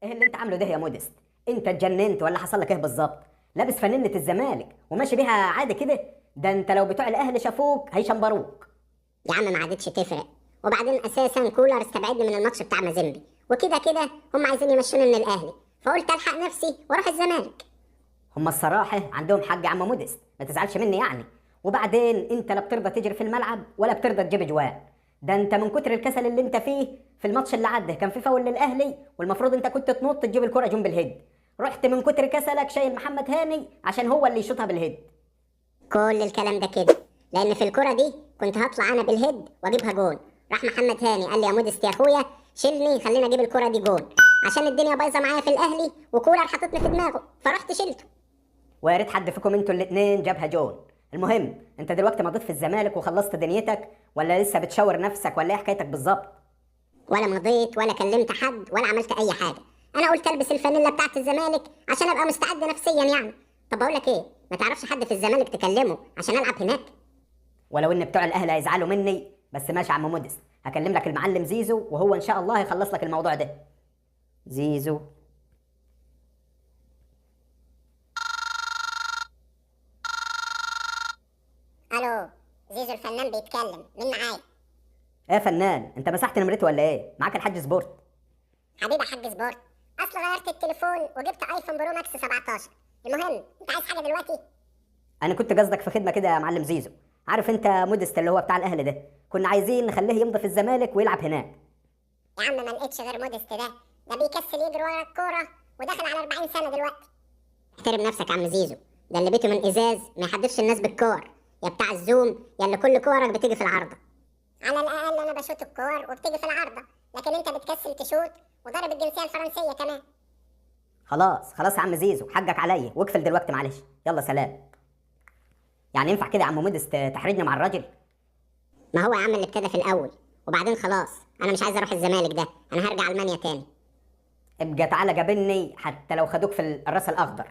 ايه اللي انت عامله ده يا مودست؟ انت اتجننت ولا حصل لك ايه بالظبط؟ لابس فانلة الزمالك وماشي بيها عادي كده؟ ده انت لو بتوع الاهلي شافوك هيشمبروك. يا عم ما عادتش تفرق. وبعدين اساسا كولر استبعدني من الماتش بتاع مازيمبي، وكده كده هم عايزين يمشوني من الاهلي، فقلت الحق نفسي واروح الزمالك. هما الصراحة عندهم حق يا عم مودست، ما تزعلش مني يعني. وبعدين انت لا بترضى تجري في الملعب ولا بترضى تجيب جوان. ده انت من كتر الكسل اللي انت فيه، في الماتش اللي عدى كان في فاول للاهلي والمفروض انت كنت تنط تجيب الكرة جنب الهيد. رحت من كتر كسلك شايل محمد هاني عشان هو اللي يشوطها بالهيد. كل الكلام ده كده لان في الكرة دي كنت هطلع انا بالهيد واجيبها جون. راح محمد هاني قال لي يا مودست يا اخويا شيلني خليني اجيب الكرة دي جون، عشان الدنيا بايظه معايا في الاهلي وكولر حاططني في دماغه، فرحت شلته. ويا ريت حد فيكم انتوا الاتنين جابها جون. المهم انت دلوقتي مضيت في الزمالك وخلصت دنيتك ولا لسه بتشاور نفسك ولا ايه حكايتك بالظبط؟ ولا مضيت ولا كلمت حد ولا عملت اي حاجه. انا قلت البس الفانيلا بتاعت الزمالك عشان ابقى مستعد نفسيا يعني. طب بقول لك ايه، ما تعرفش حد في الزمالك تكلمه عشان العب هناك؟ ولو ان بتوع الاهلي هيزعلوا مني بس ماشي يا عم مودست، هكلم لك المعلم زيزو وهو ان شاء الله هيخلص لك الموضوع ده. زيزو. الو، زيزو الفنان بيتكلم، مين معايا؟ ايه يا فنان، انت مسحت نمرتي ولا ايه؟ معاك الحاج سبورت. حبيبي يا حاج سبورت، اصل غيرت التليفون وجبت ايفون برو ماكس 17. المهم انت عايز حاجه دلوقتي؟ انا كنت قصدك في خدمه كده يا معلم زيزو. عارف انت مودست اللي هو بتاع الاهلي ده، كنا عايزين نخليه يمضي في الزمالك ويلعب هناك. يا عم ما لقيتش غير مودست ده بيكسل يجري ورا الكوره وداخل على 40 سنه دلوقتي. احترم نفسك يا عم زيزو، ده اللي بيته من ازاز ما يحدفش الناس بالكور، يا بتاع الزوم يا اللي كل كورك بتيجي في العارضه. على الاقل انا بشوط الكور وبتيجي في العارضه، لكن انت بتكسل تشوط وضارب الجنسيه الفرنسيه كمان. خلاص خلاص يا عم زيزو، حقك عليا واقفل دلوقتي معلش. يلا سلام. يعني ينفع كده يا عم مودست تحرجني مع الراجل؟ ما هو يا عم اللي ابتدى في الاول، وبعدين خلاص انا مش عايز اروح الزمالك ده، انا هرجع المانيا تاني. ابقى تعالى قابلني حتى لو خدوك في الراس الاخضر.